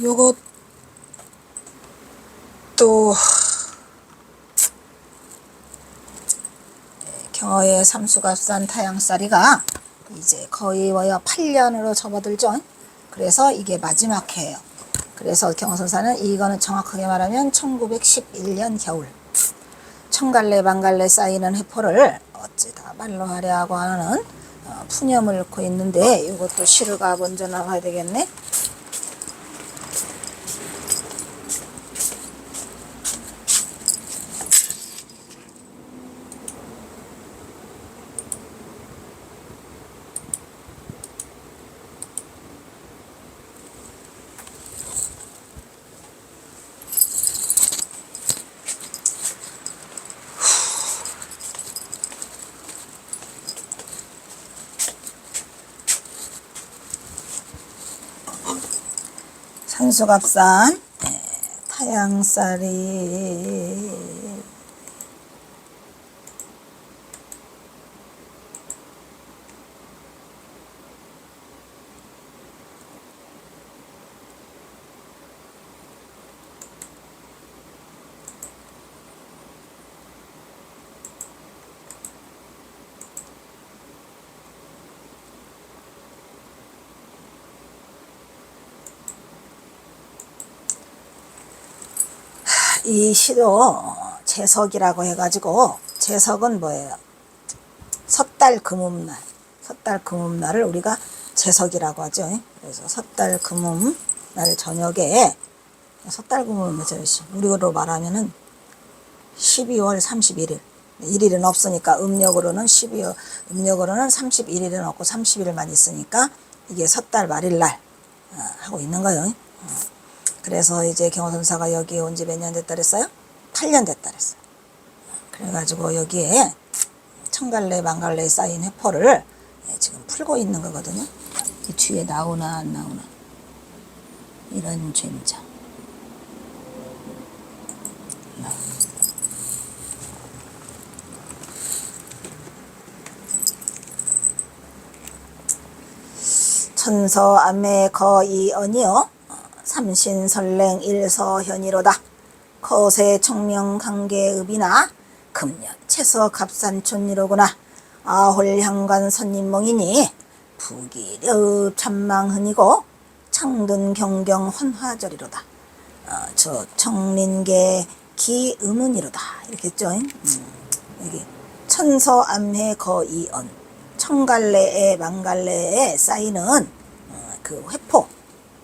요것도 경어의 삼수갑산 타양살이가 이제 거의 8년으로 접어들죠. 그래서 이게 마지막 해예요. 그래서 경어선사는 이거는 정확하게 말하면 1911년 겨울 청갈래 만갈래 쌓이는 해포를 어찌다 말로 하랴고 하는 푸념을 넣고 있는데, 이것도 시르가 먼저 나와야 되겠네. 산수갑산 타양살이 이 시도 제석이라고 해가지고, 제석은 뭐예요? 섣달 금음날, 섣달 금음날을 우리가 제석이라고 하죠. 그래서 섣달 금음날 저녁에, 섣달 금음은 우리로 말하면은 12월 31일, 1일은 없으니까 음력으로는 31일은 없고 30일만 있으니까 이게 섣달 말일날 하고 있는 거예요. 그래서 이제 경어선사가 여기에 온 지 몇 년 됐다 그랬어요? 8년 됐다 그랬어요. 그래가지고 여기에 청갈래 만갈래에 쌓인 해포를 지금 풀고 있는 거거든요. 이 뒤에 나오나 안 나오나 이런 죄자. 천서 암매 거이언이요 삼신설랭 일서현이로다. 거세 청명 강계읍이나 금년 채서 갑산촌이로구나. 아홀향관 선인몽이니 부기려 참망흔이고 창든 경경 헌화절이로다. 저 청린계 기음은이로다. 이렇게 했죠. 여기 천서 암해 거이언, 청갈래에 만갈래에 쌓이는 그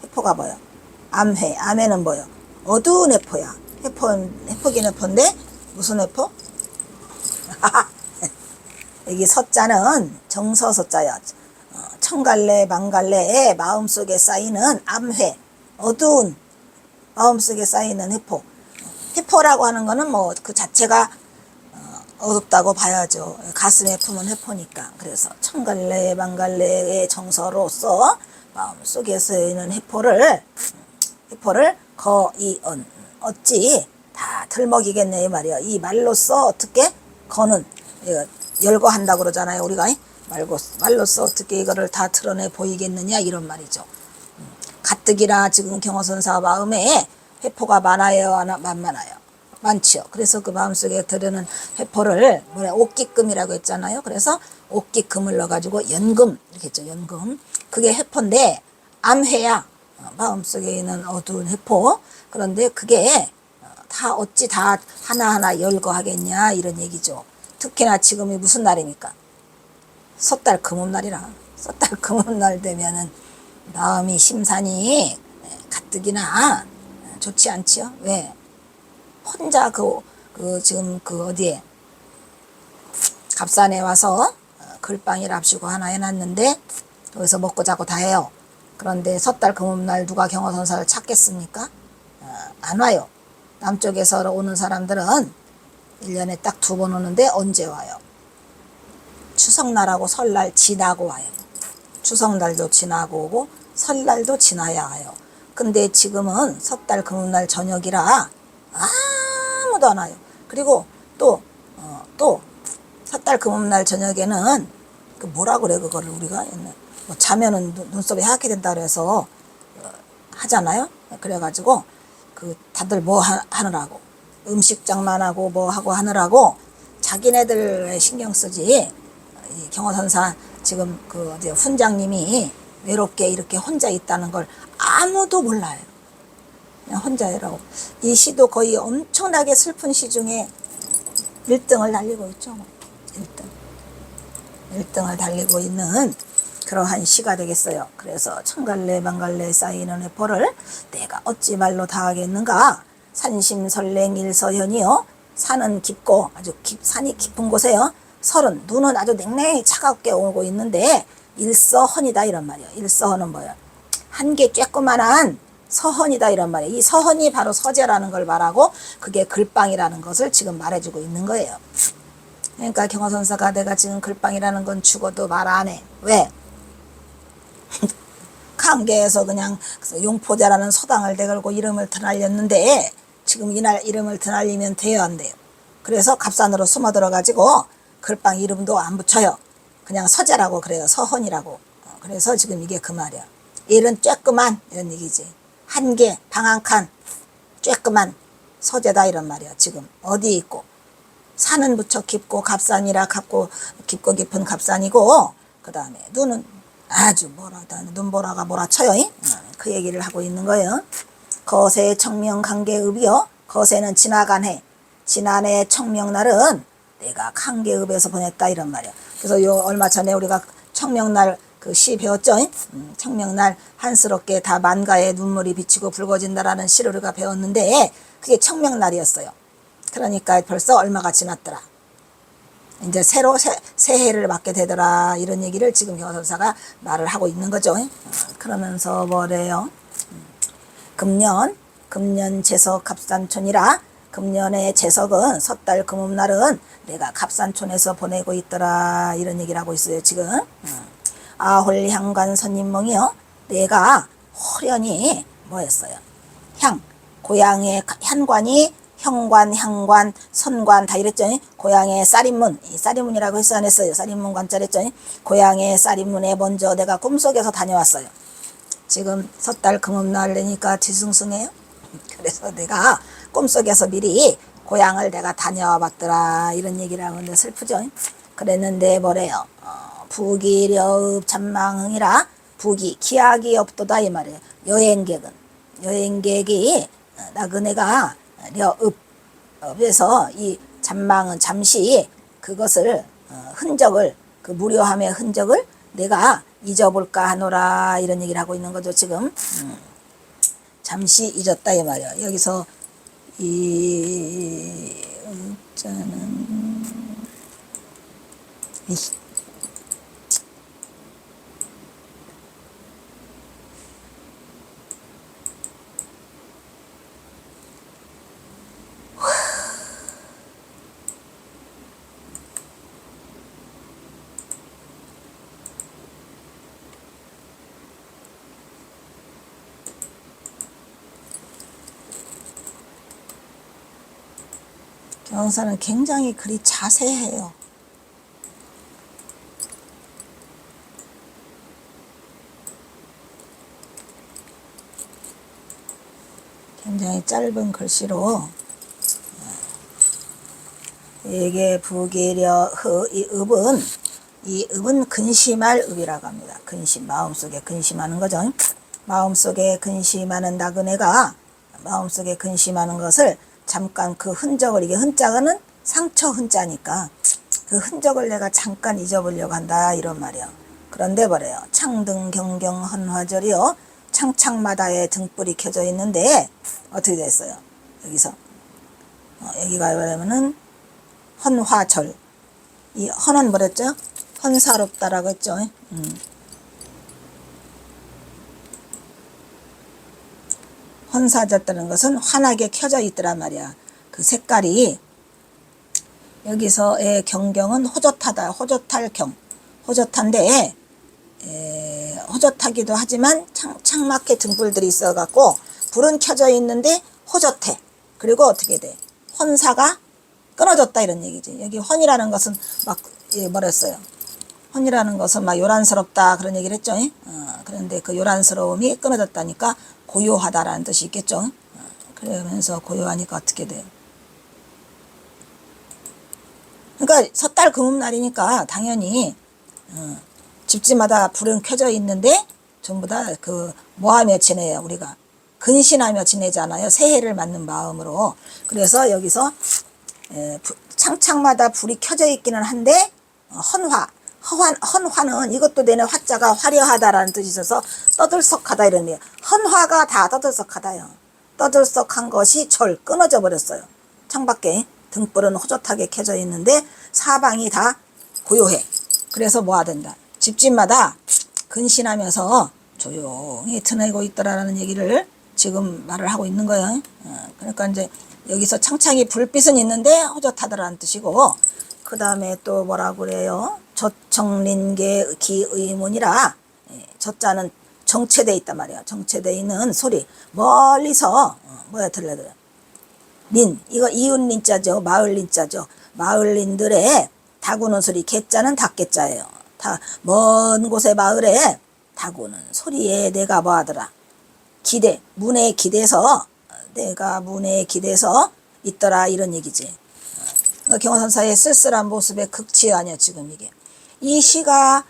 해포가 뭐예요? 암해, 암해는 뭐예요? 어두운 해포야. 해포긴 해포인데 무슨 해포? 여기 서자는 정서서자야. 청갈래 만갈래에 마음속에 쌓이는 암해, 어두운 마음속에 쌓이는 해포. 해포라고 하는 거는 뭐 그 자체가 어둡다고 봐야죠. 가슴에 품은 해포니까. 그래서 청갈래 만갈래의 정서로서 마음속에서 있는 해포를 거이언, 어찌 다 들먹이겠네 이 말이야. 이 말로써 어떻게 거는 열거한다고 그러잖아요. 우리가 말로써 어떻게 이거를 다 드러내 보이겠느냐 이런 말이죠. 가뜩이나 지금 경어선사 마음에 해포가 많아요, 안 많아요? 많지요. 그래서 그 마음속에 들으는 해포를 옥기금이라고 했잖아요. 그래서 옥기금을 넣어가지고 연금 이렇게 했죠. 연금. 그게 해포인데 암해야. 마음속에 있는 어두운 해포. 그런데 그게 다 어찌 다 하나하나 열거하겠냐 이런 얘기죠. 특히나 지금이 무슨 날입니까? 섣달 금음날이라. 섣달 금음날 되면은 마음이 심산이 가뜩이나 좋지 않지요. 왜? 혼자 지금 어디에 갑산에 와서 글빵이랍시고 하나 해놨는데 거기서 먹고 자고 다 해요. 그런데 섣달 금음날 누가 경어선사를 찾겠습니까? 안 와요. 남쪽에서 오는 사람들은 1년에 딱 2번 오는데 언제 와요? 추석날하고 설날 지나고 와요. 추석날도 지나고 오고 설날도 지나야 해요. 근데 지금은 섣달 금음날 저녁이라 아무도 안 와요. 그리고 또 섣달 금음날 저녁에는 그 뭐라 그래 그거를 우리가 뭐 자면은 눈썹이 하얗게 된다 그래서 하잖아요. 그래가지고 그 다들 뭐 하느라고 음식 장만하고 뭐 하고 하느라고 자기네들 신경 쓰지. 이 경호선사 지금 그 훈장님이 외롭게 이렇게 혼자 있다는 걸 아무도 몰라요. 그냥 혼자라고. 이 시도 거의 엄청나게 슬픈 시 중에 1등을 달리고 있죠. 1등을 달리고 있는 그러한 시가 되겠어요. 그래서 천갈래 만갈래 쌓이는 회포를 내가 어찌 말로 다 하겠는가. 산심설랭 일서현이요. 산은 깊고 아주 산이 깊은 곳에요. 설은 눈은 아주 냉랭히 차갑게 오고 있는데 일서헌이다 이런 말이에요. 일서헌은 뭐예요? 한 개 쬐끄만한 서헌이다 이런 말이에요. 이 서헌이 바로 서재라는 걸 말하고 그게 글방이라는 것을 지금 말해주고 있는 거예요. 그러니까 경호선사가 내가 지금 글방이라는 건 죽어도 말 안 해. 왜? 강계에서 그냥 용포자라는 서당을 내걸고 이름을 드날렸는데 지금 이날 이름을 드날리면 돼요 안 돼요? 그래서 갑산으로 숨어 들어가지고 글방 이름도 안 붙여요. 그냥 서재라고 그래요. 서헌이라고. 그래서 지금 이게 그 말이야. 일은 쬐끄만 이런 얘기지. 한 개, 방 한 칸, 쬐끄만 서재다 이런 말이야. 지금 어디 있고 산은 무척 깊고 갑산이라 깊고 깊은 갑산이고 그 다음에 눈은 아주 눈보라가 몰아쳐요. 그 얘기를 하고 있는 거예요. 거세 청명 강계읍이요. 거세는 지나간 해. 지난해 청명날은 내가 강계읍에서 보냈다 이런 말이야. 그래서 요 얼마 전에 우리가 청명날 그 시 배웠죠. 청명날 한스럽게 다 만가에 눈물이 비치고 붉어진다라는 시를 우리가 배웠는데 그게 청명날이었어요. 그러니까 벌써 얼마가 지났더라. 이제 새로 새해를 맞게 되더라 이런 얘기를 지금 경호선사가 말을 하고 있는 거죠. 그러면서 뭐래요? 금년 제석 갑산촌이라 금년의 제석은 섣달 금음날은 내가 갑산촌에서 보내고 있더라 이런 얘기를 하고 있어요 지금. 아홀향관 선인멍이요. 내가 호련히 뭐였어요? 고향의 향관이 형관, 선관 다 이랬죠. 고향의 쌀인문, 이 쌀인문이라고 해서 안 했어요. 쌀인문 관자를 했죠. 고향의 쌀인문에 먼저 내가 꿈속에서 다녀왔어요. 지금 섣달 금음날 되니까 뒤숭숭해요. 그래서 내가 꿈속에서 미리 고향을 내가 다녀와 봤더라 이런 얘기를 하는데 슬프죠. 그랬는데 뭐래요? 부기려읍 잔망흥이라 부기 기약이 없도다 이 말이에요. 여행객이 나그네가 려읍에서 이 잔망은 잠시 그것을 흔적을 그 무료함의 흔적을 내가 잊어볼까 하노라 이런 얘기를 하고 있는 거죠 지금. 잠시 잊었다 이 말이야. 여기서 이 자는 경사는 굉장히 글이 자세해요. 굉장히 짧은 글씨로 이게 부기려 이 읍은 근심할 읍이라고 합니다. 근심, 마음속에 근심하는 거죠. 마음속에 근심하는 나그네가 마음속에 근심하는 것을 잠깐 그 흔적을, 이게 흔자는 상처 흔자니까 그 흔적을 내가 잠깐 잊어보려고 한다 이런 말이요. 그런데 뭐래요? 창등 경경 헌화절이요. 창창마다에 등불이 켜져 있는데 어떻게 됐어요? 여기서 여기가 뭐냐면은 헌화절. 이 헌은 뭐랬죠? 헌사롭다라고 했죠. 헌사졌다는 것은 환하게 켜져 있더란 말이야. 그 색깔이 여기서의 경경은 호젓하다. 호젓할 경. 호젓한데 호젓하기도 하지만 창밖에 등불들이 있어갖고 불은 켜져 있는데 호젓해. 그리고 어떻게 돼? 혼사가 끊어졌다 이런 얘기지. 여기 혼이라는 것은 막 뭐랬어요? 혼이라는 것은 막 요란스럽다 그런 얘기를 했죠. 그런데 그 요란스러움이 끊어졌다니까 고요하다라는 뜻이 있겠죠. 그러면서 고요하니까 어떻게 돼요? 그러니까 섣달 금음날이니까 당연히 집집마다 불은 켜져 있는데 전부 다 그 뭐하며 지내요? 우리가 근신하며 지내잖아요. 새해를 맞는 마음으로. 그래서 여기서 창창마다 불이 켜져 있기는 한데 헌화는 이것도 내내 화자가 화려하다라는 뜻이 있어서 떠들썩하다 이런 얘기예요. 헌화가 다 떠들썩하다요. 떠들썩한 것이 끊어져 버렸어요. 창밖에 등불은 호젓하게 켜져 있는데 사방이 다 고요해. 그래서 뭐가 된다? 집집마다 근신하면서 조용히 트내고 있더라라는 얘기를 지금 말을 하고 있는 거예요. 그러니까 이제 여기서 창창이 불빛은 있는데 호젓하더라는 뜻이고, 그 다음에 또 뭐라고 그래요? 저청린계 기의문이라, 저자는 정체되어 있단 말이야. 정체되어 있는 소리 멀리서 뭐야 들려들어. 이거 이웃린자죠. 마을린자죠. 마을린들의 다구는 소리, 개자는 닭개자예요. 먼 곳의 마을에 다구는 소리에 내가 뭐하더라. 문에 기대서 내가 문에 기대서 있더라 이런 얘기지. 경화선사의 쓸쓸한 모습의 극치 아니야 지금 이게. 이 시가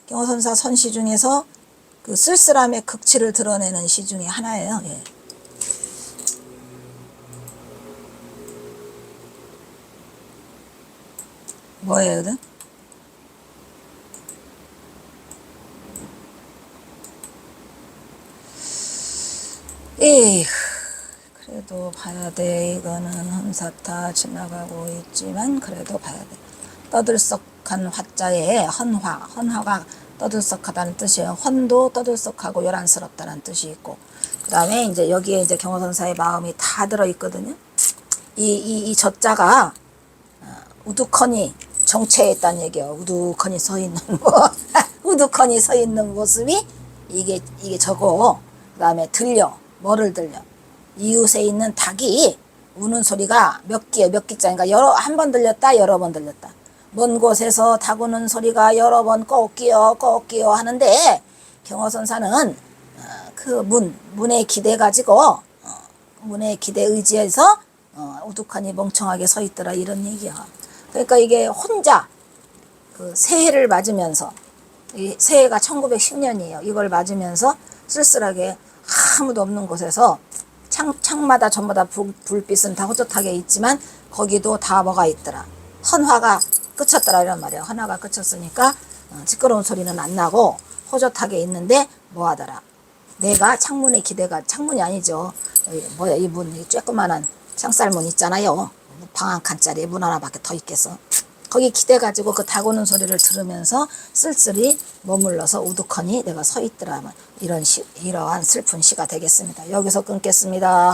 경화선사 선시 중에서 그 쓸쓸함의 극치를 드러내는 시 중에 하나예요. 예. 뭐예요, 그? 에이, 그래도 봐야 돼. 이거는 헌사타 지나가고 있지만 그래도 봐야 돼. 떠들썩한 화자에 헌화가 떠들썩하다는 뜻이에요. 헌도 떠들썩하고 요란스럽다는 뜻이 있고, 그 다음에 이제 여기에 이제 경호선사의 마음이 다 들어있거든요. 이 저자가 우두커니 정체에 있다는 얘기예요. 우두커니 서 있는 우두커니 서 있는 모습이 이게 저거. 그 다음에 뭐를 들려? 이웃에 있는 닭이 우는 소리가 몇 기자인가 한 번 들렸다, 여러 번 들렸다. 먼 곳에서 닭 우는 소리가 여러 번 꼭기요 하는데 경호선사는 그 문에 기대 의지해서 우두커니 멍청하게 서 있더라 이런 얘기야. 그러니까 이게 혼자 그 새해를 맞으면서, 이 새해가 1910년이에요. 이걸 맞으면서 쓸쓸하게 아무도 없는 곳에서 창마다 전부 다 불빛은 다 호젓하게 있지만 거기도 다 뭐가 있더라. 헌화가 그쳤더라 이런 말이야. 헌화가 그쳤으니까 시끄러운 소리는 안 나고 호젓하게 있는데 뭐하더라. 내가 창문이 아니죠. 이 문, 이 쬐끄만한 창살문 있잖아요. 방 한 칸짜리 문 하나밖에 더 있겠어. 거기 기대가지고 그 닭 오는 소리를 들으면서 쓸쓸히 머물러서 우두커니 내가 서 있더라. 이러한 슬픈 시가 되겠습니다. 여기서 끊겠습니다.